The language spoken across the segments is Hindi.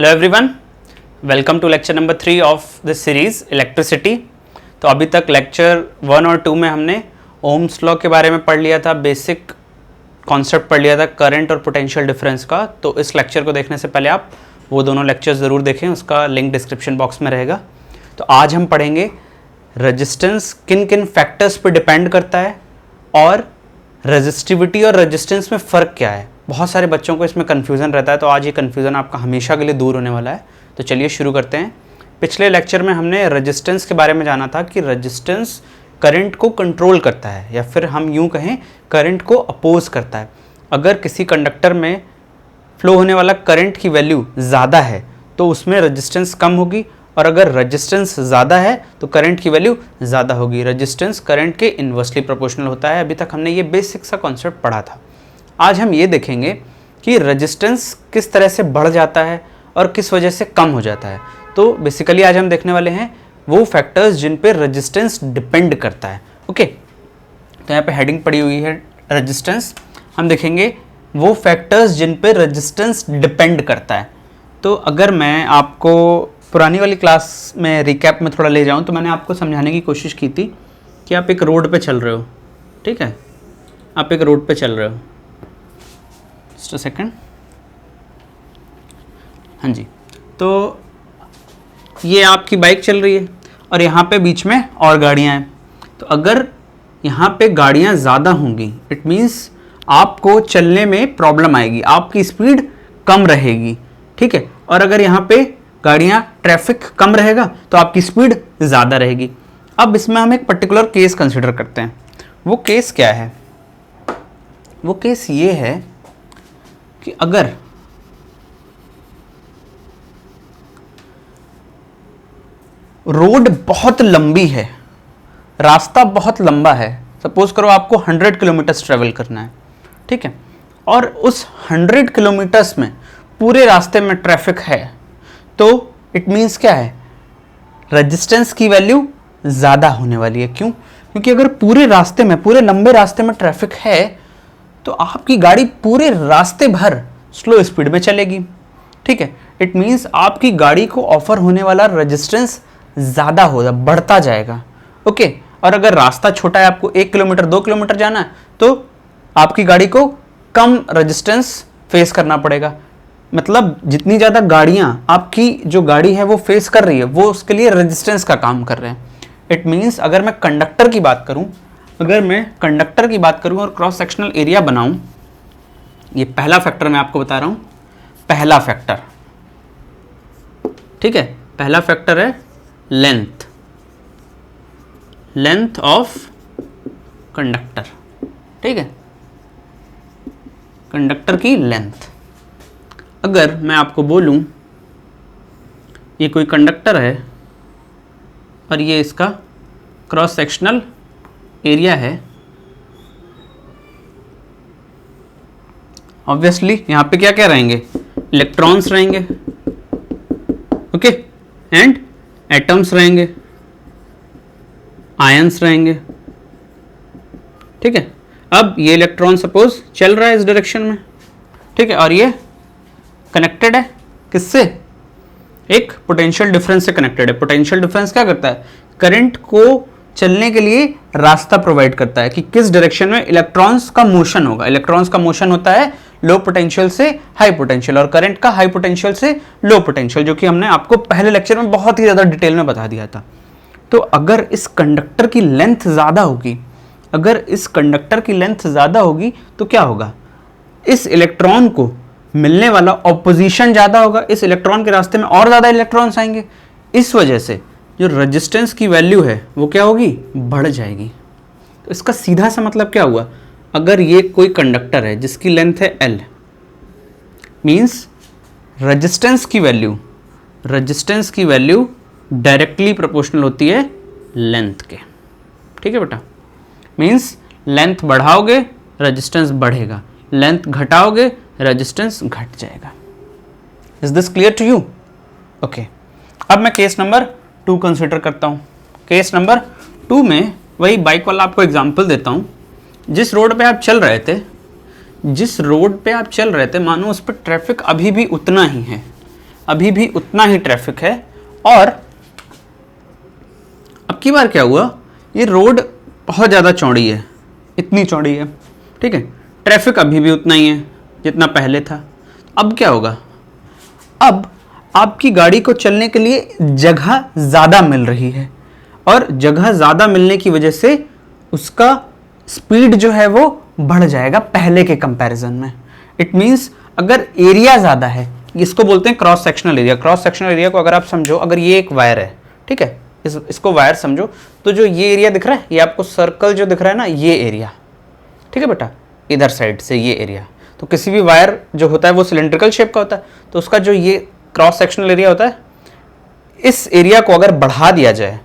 Hello everyone, welcome to lecture number 3 of this series electricity. तो अभी तक लेक्चर 1 और 2 में हमने ओम्स लॉ के बारे में पढ़ लिया था, बेसिक कॉन्सेप्ट पढ़ लिया था करंट और पोटेंशियल डिफरेंस का। तो इस लेक्चर को देखने से पहले आप वो दोनों लेक्चर्स ज़रूर देखें, उसका लिंक डिस्क्रिप्शन बॉक्स में रहेगा। तो आज हम पढ़ेंगे रेजिस्टेंस किन किन फैक्टर्स पर डिपेंड करता है और रेजिस्टिविटी और रेजिस्टेंस में फ़र्क क्या है। बहुत सारे बच्चों को इसमें कन्फ्यूज़न रहता है, तो आज ये कन्फ्यूज़न आपका हमेशा के लिए दूर होने वाला है। तो चलिए शुरू करते हैं। पिछले लेक्चर में हमने रेजिस्टेंस के बारे में जाना था कि रेजिस्टेंस करंट को कंट्रोल करता है, या फिर हम यूँ कहें करंट को अपोज करता है। अगर किसी कंडक्टर में फ्लो होने वाला करंट की वैल्यू ज़्यादा है तो उसमें रेजिस्टेंस कम होगी, और अगर रेजिस्टेंस ज़्यादा है तो करंट की वैल्यू ज़्यादा होगी। रेजिस्टेंस करंट के इन्वर्सली प्रोपोर्शनल होता है। अभी तक हमने ये बेसिक सा कॉन्सेप्ट पढ़ा था। आज हम ये देखेंगे कि रेजिस्टेंस किस तरह से बढ़ जाता है और किस वजह से कम हो जाता है। तो बेसिकली आज हम देखने वाले हैं वो फैक्टर्स जिन पे रेजिस्टेंस डिपेंड करता है। ओके, तो यहाँ पे हेडिंग पड़ी हुई है रेजिस्टेंस। हम देखेंगे वो फैक्टर्स जिन पे रेजिस्टेंस डिपेंड करता है। तो अगर मैं आपको पुरानी वाली क्लास में रिकैप में थोड़ा ले जाऊँ तो मैंने आपको समझाने की कोशिश की थी कि आप एक रोड पे चल रहे हो, ठीक है, आप एक रोड पे चल रहे हो। Just a second. हाँ जी, तो ये आपकी बाइक चल रही है और यहाँ पे बीच में और गाड़ियाँ हैं। तो अगर यहाँ पे गाड़ियाँ ज़्यादा होंगी इट मीन्स आपको चलने में प्रॉब्लम आएगी, आपकी स्पीड कम रहेगी, ठीक है। और अगर यहाँ पे गाड़ियाँ ट्रैफिक कम रहेगा तो आपकी स्पीड ज़्यादा रहेगी। अब इसमें हम एक पर्टिकुलर केस कंसिडर करते हैं। वो केस क्या है? वो केस ये है कि अगर रोड बहुत लंबी है, रास्ता बहुत लंबा है, सपोज करो आपको 100 किलोमीटर्स ट्रेवल करना है, ठीक है, और उस 100 किलोमीटर्स में पूरे रास्ते में ट्रैफिक है, तो इट मीन्स क्या है? रेजिस्टेंस की वैल्यू ज़्यादा होने वाली है। क्यों? क्योंकि अगर पूरे रास्ते में, पूरे लंबे रास्ते में ट्रैफिक है तो आपकी गाड़ी पूरे रास्ते भर स्लो स्पीड में चलेगी, ठीक है। इट मीन्स आपकी गाड़ी को ऑफर होने वाला रेजिस्टेंस ज़्यादा होगा, बढ़ता जाएगा। ओके, और अगर रास्ता छोटा है, आपको 1 किलोमीटर 2 किलोमीटर जाना है, तो आपकी गाड़ी को कम रेजिस्टेंस फेस करना पड़ेगा। मतलब जितनी ज़्यादा गाड़ियाँ आपकी जो गाड़ी है वो फेस कर रही है, वो उसके लिए रेजिस्टेंस का काम कर रहे हैं। इट मीन्स अगर मैं कंडक्टर की बात करूँ, और क्रॉस सेक्शनल एरिया बनाऊँ, ये पहला फैक्टर मैं आपको बता रहा हूँ, पहला फैक्टर, ठीक है, पहला फैक्टर है लेंथ ऑफ कंडक्टर, ठीक है, कंडक्टर की लेंथ। अगर मैं आपको बोलूं ये कोई कंडक्टर है और ये इसका क्रॉस सेक्शनल एरिया है, ऑब्वियसली यहाँ पे क्या क्या रहेंगे? इलेक्ट्रॉन्स रहेंगे, ओके, एंड एटम्स रहेंगे, आयंस रहेंगे, ठीक है। अब ये इलेक्ट्रॉन सपोज चल रहा है इस डायरेक्शन में, ठीक है, और ये कनेक्टेड है किससे? एक पोटेंशियल डिफरेंस से कनेक्टेड है। पोटेंशियल डिफरेंस क्या करता है? करंट को चलने के लिए रास्ता प्रोवाइड करता है कि किस डायरेक्शन में इलेक्ट्रॉन्स का मोशन होगा। इलेक्ट्रॉन्स का मोशन होता है लो पोटेंशियल से हाई पोटेंशियल, और करंट का हाई पोटेंशियल से लो पोटेंशियल, जो कि हमने आपको पहले लेक्चर में बहुत ही ज़्यादा डिटेल में बता दिया था। तो अगर इस कंडक्टर की लेंथ ज़्यादा होगी, तो क्या होगा? इस इलेक्ट्रॉन को मिलने वाला ऑपोजिशन ज़्यादा होगा, इस इलेक्ट्रॉन के रास्ते में और ज़्यादा इलेक्ट्रॉन्स आएंगे। इस वजह से जो रेजिस्टेंस की वैल्यू है वो क्या होगी? बढ़ जाएगी। तो इसका सीधा सा मतलब क्या हुआ? अगर ये कोई कंडक्टर है जिसकी लेंथ है L, मीन्स रेजिस्टेंस की वैल्यू डायरेक्टली प्रोपोर्शनल होती है लेंथ के, ठीक है बेटा। मीन्स लेंथ बढ़ाओगे रेजिस्टेंस बढ़ेगा, लेंथ घटाओगे रेजिस्टेंस घट जाएगा। Is this clear to you? Okay, अब मैं केस नंबर 2 कंसिडर करता हूँ। केस नंबर 2 में वही बाइक वाला आपको एग्जांपल देता हूँ। जिस रोड पे आप चल रहे थे, मानो उस पर ट्रैफिक अभी भी उतना ही है, अभी भी उतना ही ट्रैफिक है। और अब की बार क्या हुआ, ये रोड बहुत ज़्यादा चौड़ी है, इतनी चौड़ी है, ठीक है, ट्रैफिक अभी भी उतना ही है जितना पहले था। अब क्या होगा, अब आपकी गाड़ी को चलने के लिए जगह ज़्यादा मिल रही है, और जगह ज़्यादा मिलने की वजह से उसका स्पीड जो है वो बढ़ जाएगा पहले के कंपैरिजन में। इट मीन्स अगर एरिया ज़्यादा है, इसको बोलते हैं cross sectional area. Cross sectional area को अगर आप समझो, अगर ये एक वायर है, ठीक है, इसको वायर समझो, तो जो ये एरिया दिख रहा है, ये आपको सर्कल जो दिख रहा है ना, ये एरिया, ठीक है बेटा, इधर साइड से ये एरिया। तो किसी भी वायर जो होता है वो सिलेंड्रिकल शेप का होता है, तो उसका जो ये क्रॉस सेक्शनल एरिया होता है, इस एरिया को अगर बढ़ा दिया जाए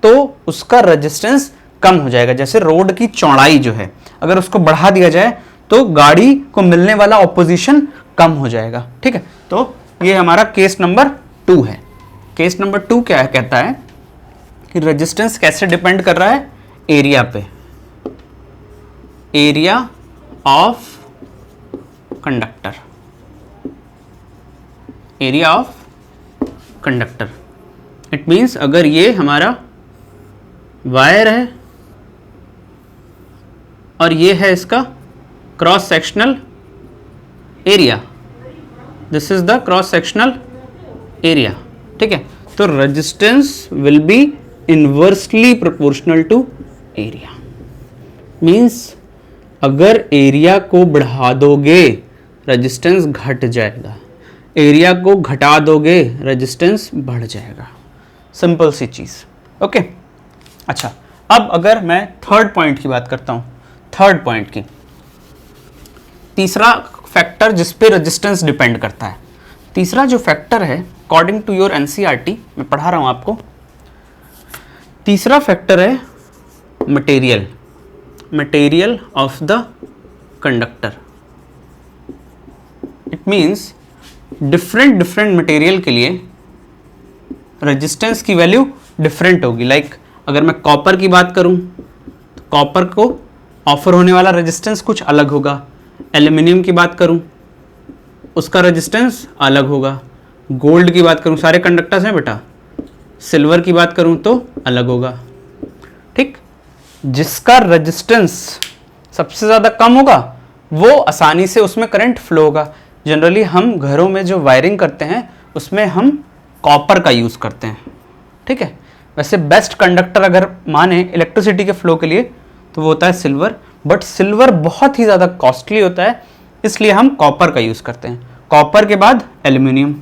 तो उसका रेजिस्टेंस कम हो जाएगा। जैसे रोड की चौड़ाई जो है, अगर उसको बढ़ा दिया जाए तो गाड़ी को मिलने वाला ऑपोजिशन कम हो जाएगा, ठीक है। तो ये हमारा केस नंबर 2 है। केस नंबर 2 क्या है, कहता है कि रेजिस्टेंस कैसे डिपेंड कर रहा है, एरिया पे, area of conductor, area of conductor. It means अगर ये हमारा वायर है और ये है इसका cross sectional area, this is the cross sectional area, ठीक है, तो resistance will be inversely proportional to area. Means अगर एरिया को बढ़ा दोगे रेजिस्टेंस घट जाएगा, एरिया को घटा दोगे रेजिस्टेंस बढ़ जाएगा, सिंपल सी चीज़, ओके। अच्छा, अब अगर मैं थर्ड पॉइंट की बात करता हूँ, थर्ड पॉइंट की, तीसरा फैक्टर जिस पे रेजिस्टेंस डिपेंड करता है, तीसरा जो फैक्टर है अकॉर्डिंग टू योर एनसीईआरटी, मैं पढ़ा रहा हूँ आपको, तीसरा फैक्टर है material, material of the conductor. It means different material के लिए रेजिस्टेंस की वैल्यू डिफरेंट होगी। लाइक अगर मैं कॉपर की बात करूं तो कॉपर को ऑफर होने वाला रेजिस्टेंस कुछ अलग होगा, एल्यूमिनियम की बात करूं उसका रेजिस्टेंस अलग होगा, गोल्ड की बात करूं, सारे कंडक्टर्स हैं बेटा, सिल्वर की बात करूं तो अलग होगा, ठीक। जिसका रेजिस्टेंस सबसे ज़्यादा कम होगा वो आसानी से उसमें करंट फ्लो होगा। जनरली हम घरों में जो वायरिंग करते हैं उसमें हम कॉपर का यूज़ करते हैं, ठीक है। वैसे बेस्ट कंडक्टर अगर माने इलेक्ट्रिसिटी के फ्लो के लिए तो वो होता है सिल्वर, बट सिल्वर बहुत ही ज़्यादा कॉस्टली होता है, इसलिए हम कॉपर का यूज़ करते हैं। कॉपर के बाद एल्यूमिनियम,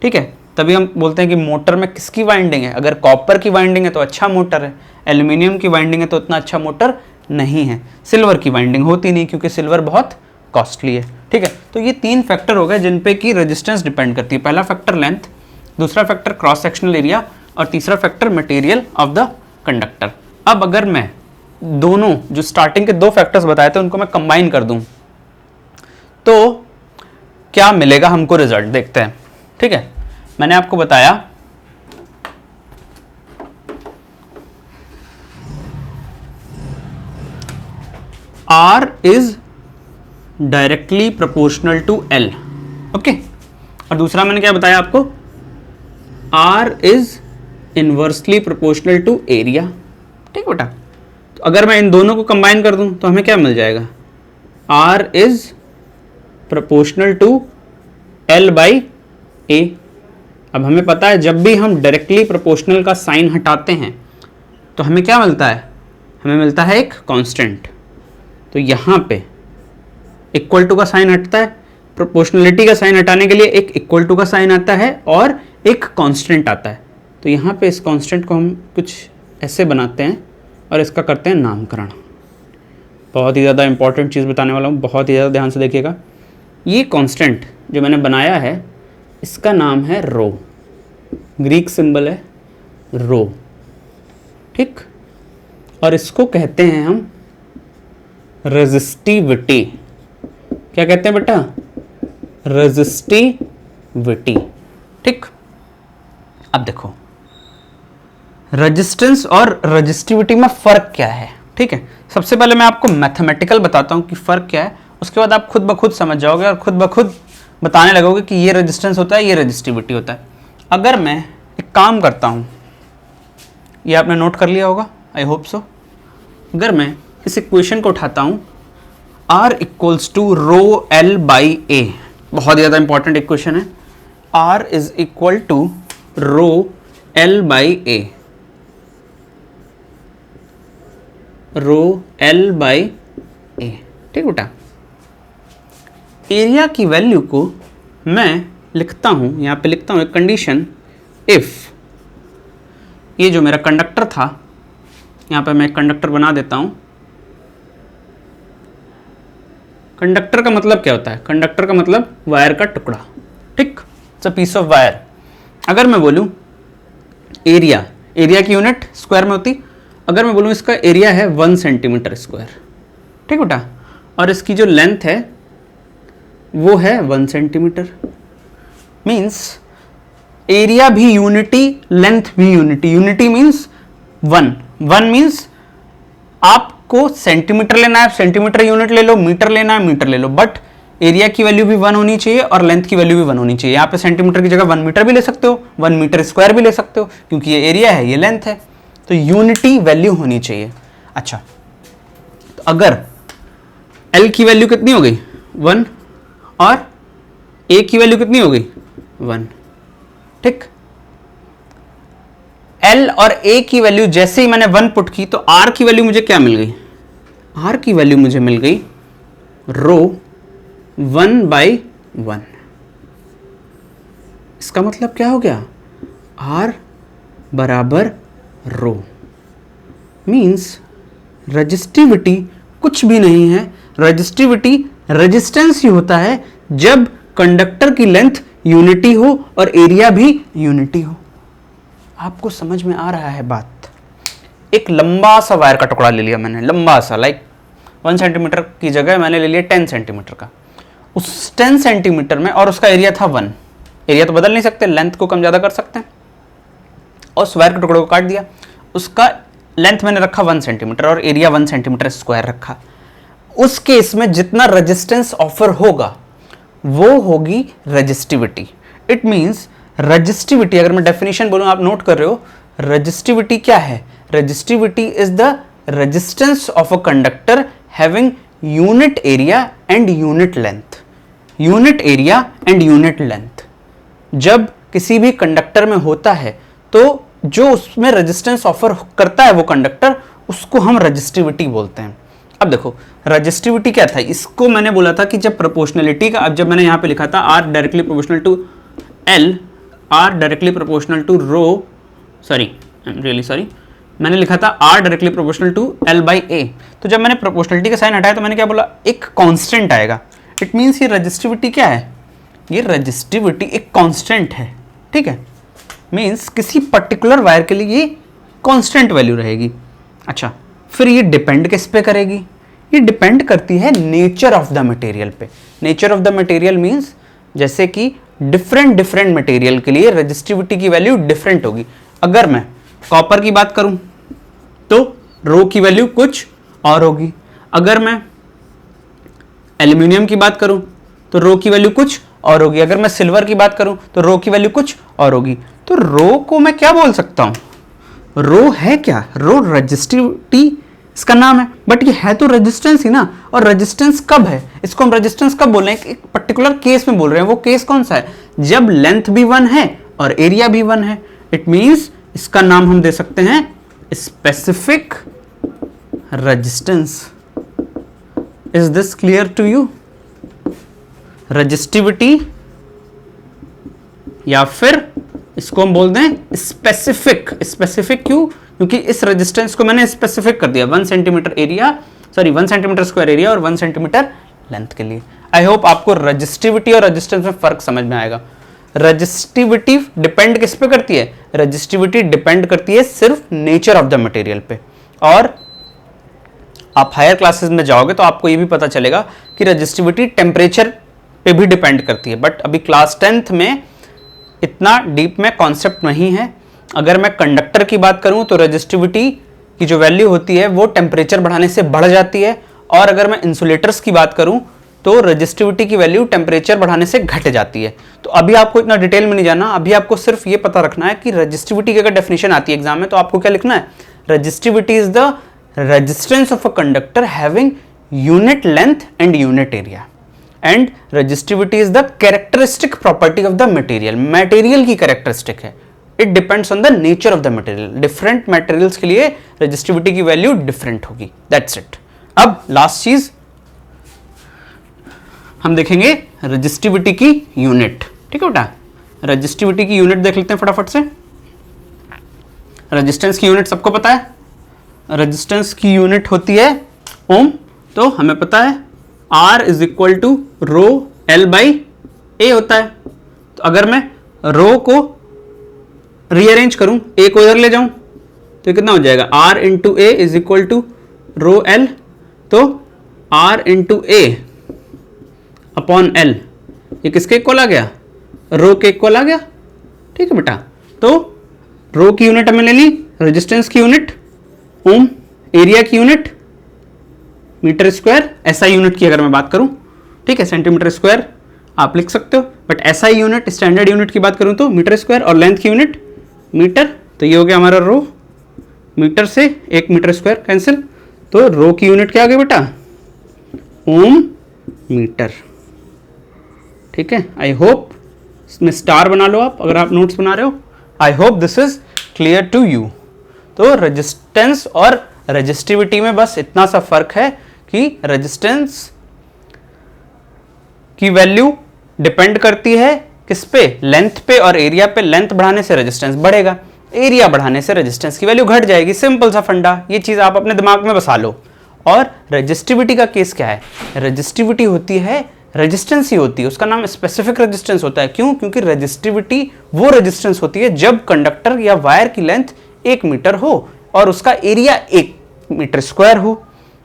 ठीक है। तभी हम बोलते हैं कि मोटर में किसकी वाइंडिंग है, अगर कॉपर की वाइंडिंग है तो अच्छा मोटर है, एल्यूमिनियम की वाइंडिंग है तो उतना अच्छा मोटर नहीं है, सिल्वर की वाइंडिंग होती नहीं क्योंकि सिल्वर बहुत कॉस्टली है, ठीक है। तो ये 3 फैक्टर हो गए जिन पे की रेजिस्टेंस डिपेंड करती है। पहला फैक्टर लेंथ, दूसरा फैक्टर क्रॉस सेक्शनल एरिया, और तीसरा factor material of the conductor. अब अगर मैं दोनों जो स्टार्टिंग के 2 फैक्टर्स बताए थे उनको मैं कंबाइन कर दूं तो क्या मिलेगा हमको, रिजल्ट देखते हैं, ठीक है। मैंने आपको बताया R is directly proportional to L, okay. और दूसरा मैंने क्या बताया आपको, R is inversely proportional to area, ठीक बेटा। तो अगर मैं इन दोनों को कंबाइन कर दूं तो हमें क्या मिल जाएगा, R is proportional to L by A। अब हमें पता है जब भी हम डायरेक्टली प्रोपोर्शनल का साइन हटाते हैं तो हमें क्या मिलता है, हमें मिलता है एक कांस्टेंट। तो यहाँ पे इक्वल टू का साइन हटता है, प्रोपोर्शनलिटी का साइन हटाने के लिए एक इक्वल टू का साइन आता है और एक कांस्टेंट आता है। तो यहाँ पे इस कांस्टेंट को हम कुछ ऐसे बनाते हैं और इसका करते हैं नामकरण। बहुत ही ज़्यादा इंपॉर्टेंट चीज़ बताने वाला हूँ, बहुत ही ज़्यादा ध्यान से देखिएगा। ये कांस्टेंट जो मैंने बनाया है इसका नाम है रो, ग्रीक सिंबल है रो, ठीक। और इसको कहते हैं हम रेजिस्टिविटी। क्या कहते हैं बेटा, रेजिस्टिविटी, ठीक। अब देखो रेजिस्टेंस और रेजिस्टिविटी में फ़र्क क्या है, ठीक है। सबसे पहले मैं आपको मैथमेटिकल बताता हूँ कि फ़र्क क्या है, उसके बाद आप खुद ब खुद समझ जाओगे और खुद ब खुद बताने लगोगे कि ये रेजिस्टेंस होता है, ये रेजिस्टिविटी होता है। अगर मैं एक काम करता हूँ, ये आपने नोट कर लिया होगा, आई होप सो। अगर मैं इस इक्वेशन को उठाता हूँ R equals to rho L by A, बहुत ज़्यादा इंपॉर्टेंट इक्वेशन है। R is equal to rho L by A, rho L by A, ठीक बेटा। एरिया की वैल्यू को मैं लिखता हूं, यहां पे लिखता हूं एक कंडीशन, इफ ये जो मेरा कंडक्टर था, यहां पे मैं एक कंडक्टर बना देता हूं। कंडक्टर का मतलब क्या होता है? कंडक्टर का मतलब वायर का टुकड़ा, ठीक, it's a piece of wire. अगर मैं बोलूं एरिया, एरिया की यूनिट स्क्वायर में होती, अगर मैं बोलूं इसका एरिया है 1 सेंटीमीटर स्क्वायर, ठीक बेटा, और इसकी जो लेंथ है वो है 1 सेंटीमीटर, मीन्स एरिया भी यूनिटी, लेंथ भी यूनिटी। यूनिटी मीन्स 1, 1 मीन्स आपको सेंटीमीटर लेना है, सेंटीमीटर यूनिट ले लो, मीटर लेना है, मीटर ले लो, बट एरिया की वैल्यू भी 1 होनी चाहिए और लेंथ की वैल्यू भी 1 होनी चाहिए। यहाँ पे सेंटीमीटर की जगह 1 मीटर भी ले सकते हो, 1 मीटर स्क्वायर भी ले सकते हो, क्योंकि ये एरिया है, ये लेंथ है, तो यूनिटी वैल्यू होनी चाहिए। अच्छा, तो अगर L की वैल्यू कितनी हो गई? 1, और A की वैल्यू कितनी हो गई? 1, ठीक। L और A की वैल्यू जैसे ही मैंने 1 पुट की तो R की वैल्यू मुझे क्या मिल गई? R की वैल्यू मुझे मिल गई रो 1/1। इसका मतलब क्या हो गया? R बराबर रो, मीन्स रजिस्टिविटी कुछ भी नहीं है, रजिस्टिविटी रेजिस्टेंस ही होता है जब कंडक्टर की लेंथ यूनिटी हो और एरिया भी यूनिटी हो। आपको समझ में आ रहा है बात? एक लंबा सा वायर का टुकड़ा ले लिया मैंने, लंबा सा, लाइक 1 सेंटीमीटर की जगह मैंने ले लिया 10 सेंटीमीटर का। उस 10 सेंटीमीटर में, और उसका एरिया था 1, एरिया तो बदल नहीं सकते, लेंथ को कम ज़्यादा कर सकते हैं, और उस वायर के टुकड़े को काट दिया। उसका लेंथ मैंने रखा 1 सेंटीमीटर और एरिया 1 सेंटीमीटर स्क्वायर रखा। उस केस में जितना रेजिस्टेंस ऑफर होगा वो होगी रेजिस्टिविटी। इट मीन्स रेजिस्टिविटी, अगर मैं डेफिनेशन बोलूँ, आप नोट कर रहे हो, रेजिस्टिविटी क्या है? Resistivity is the resistance of a conductor having unit area and unit length. Unit area and unit length जब किसी भी कंडक्टर में होता है तो जो उसमें रेजिस्टेंस ऑफर करता है वो कंडक्टर, उसको हम रेजिस्टिविटी बोलते हैं। अब देखो रेजिस्टिविटी क्या था, इसको मैंने बोला था कि जब प्रोपोर्शनलिटी का, अब जब मैंने यहां पे लिखा था R directly proportional to L, R directly proportional to rho, sorry I am really sorry, मैंने लिखा था R directly proportional to L by A। तो जब मैंने प्रोपोर्शनलिटी का साइन हटाया तो मैंने क्या बोला? एक कांस्टेंट आएगा। इट मीन्स ये रेजिस्टिविटी क्या है? ये रेजिस्टिविटी एक कांस्टेंट है, ठीक है, मीन्स किसी पर्टिकुलर वायर के लिए ये कांस्टेंट वैल्यू रहेगी। अच्छा, फिर ये डिपेंड किस पे करेगी? ये डिपेंड करती है नेचर ऑफ द मटेरियल पे। Nature of the material means जैसे कि डिफरेंट मटेरियल के लिए रेजिस्टिविटी की वैल्यू डिफरेंट होगी। अगर मैं कॉपर की बात करूं तो रो की वैल्यू कुछ और होगी, अगर मैं एल्यूमिनियम की बात करूं तो रो की वैल्यू कुछ और होगी, अगर मैं सिल्वर की बात करूं तो रो की वैल्यू कुछ और होगी। तो रो को मैं क्या बोल सकता हूं? रो है क्या? रो रेजिस्टिविटी इसका नाम है, बट ये है तो रेजिस्टेंस ही ना। और रेजिस्टेंस कब है? इसको हम रेजिस्टेंस कब बोल रहे हैं? एक पर्टिकुलर केस में बोल रहे हैं। वो केस कौन सा है? जब लेंथ भी 1 है और एरिया भी 1 है। इट मींस इसका नाम हम दे सकते हैं specific resistance. Is this clear to you? Resistivity, या फिर इसको हम बोलते हैं स्पेसिफिक। स्पेसिफिक क्यों? क्योंकि इस रेजिस्टेंस को मैंने स्पेसिफिक कर दिया 1 centimetre area, sorry 1 centimetre square area और 1 सेंटीमीटर लेंथ के लिए। आई होप आपको रेजिस्टिविटी और रेजिस्टेंस में फर्क समझ में आएगा। रेजिस्टिविटी डिपेंड किस पे करती है? रेजिस्टिविटी डिपेंड करती है सिर्फ नेचर ऑफ द मटेरियल पे। और आप हायर क्लासेस में जाओगे तो आपको ये भी पता चलेगा कि रेजिस्टिविटी टेम्परेचर पे भी डिपेंड करती है, बट अभी क्लास 10th में इतना डीप में कॉन्सेप्ट नहीं है। अगर मैं कंडक्टर की बात करूं तो रेजिस्टिविटी की जो वैल्यू होती है वो टेम्परेचर बढ़ाने से बढ़ जाती है, और अगर मैं इंसुलेटर्स की बात करूं तो रजिस्टिविटी की वैल्यू टेम्परेचर बढ़ाने से घट जाती है। तो अभी आपको इतना डिटेल में नहीं जाना, अभी आपको सिर्फ ये पता रखना है कि रजिस्टिविटी की अगर डेफिनेशन आती है एग्जाम में तो आपको क्या लिखना है, resistivity is the resistance of a conductor having unit length and unit area, and resistivity is the characteristic property of the material, material की कैरेक्टरिस्टिक है, it depends on the nature of the material, different materials के लिए रजिस्टिविटी की वैल्यू डिफरेंट होगी, दैट्स इट। अब लास्ट चीज हम देखेंगे रजिस्टिविटी की यूनिट, ठीक है बेटा, रजिस्टिविटी की यूनिट देख लेते हैं फटाफट से। रेजिस्टेंस की यूनिट सबको पता है, रेजिस्टेंस की यूनिट होती है ओम, तो हमें पता है R is equal to rho L by A होता है। तो अगर मैं रो को रीअरेंज करूं, ए को इधर ले जाऊं तो कितना हो जाएगा, R into A is equal to rho L, तो R into A upon L, ये किसके इक्वल आ गया, रो के इक्वल आ गया, ठीक है बेटा। तो रो की यूनिट हमने ले ली, रेजिस्टेंस की यूनिट ओम, एरिया की unit metre square, SI unit की अगर मैं बात करूं, ठीक है, सेंटीमीटर स्क्वायर आप लिख सकते हो, but SI unit standard unit की बात करूं तो मीटर स्क्वायर, और लेंथ की यूनिट मीटर। तो ये हो गया हमारा रो, मीटर से एक मीटर स्क्वायर कैंसिल, तो रो की यूनिट क्या आ गई बेटा, ओम मीटर, ठीक है। आई होप इसमें स्टार बना लो आप अगर आप नोट्स बना रहे हो, I hope this is clear to you. तो रेजिस्टेंस और रेजिस्टिविटी में बस इतना सा फर्क है कि रेजिस्टेंस की वैल्यू डिपेंड करती है किस पे, लेंथ पे, और एरिया पे। लेंथ बढ़ाने से रेजिस्टेंस बढ़ेगा, एरिया बढ़ाने से रेजिस्टेंस की वैल्यू घट जाएगी, सिंपल सा फंडा, ये चीज आप अपने दिमाग में बसा लो। और रेजिस्टिविटी का केस क्या है, रेजिस्टिविटी होती है, रेजिस्टेंस ही होती है, उसका नाम स्पेसिफिक रेजिस्टेंस होता है। क्यों, क्योंकि रेजिस्टिविटी वो रेजिस्टेंस होती है जब कंडक्टर या वायर की लेंथ 1 मीटर हो और उसका एरिया 1 मीटर स्क्वायर हो।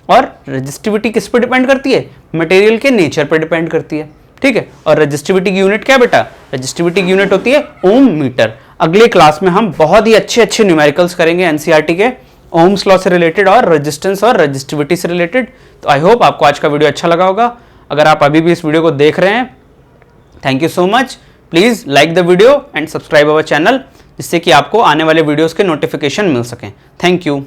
और रेजिस्टिविटी किस पर डिपेंड करती है, मटेरियल के नेचर पर डिपेंड करती है, ठीक है। और रेजिस्टिविटी की यूनिट क्या बेटा, रेजिस्टिविटी की यूनिट होती है ओम मीटर। अगले क्लास में हम बहुत ही अच्छे अच्छे न्यूमेरिकल्स करेंगे एनसीईआरटी के, ओम्स लॉ से रिलेटेड और रेजिस्टेंस और रेजिस्टिविटी से रिलेटेड। तो आई होप आपको आज का वीडियो अच्छा लगा होगा। अगर आप अभी भी इस वीडियो को देख रहे हैं, thank you so much. Please like the video and subscribe our channel, जिससे कि आपको आने वाले वीडियोस के नोटिफिकेशन मिल सकें। Thank you.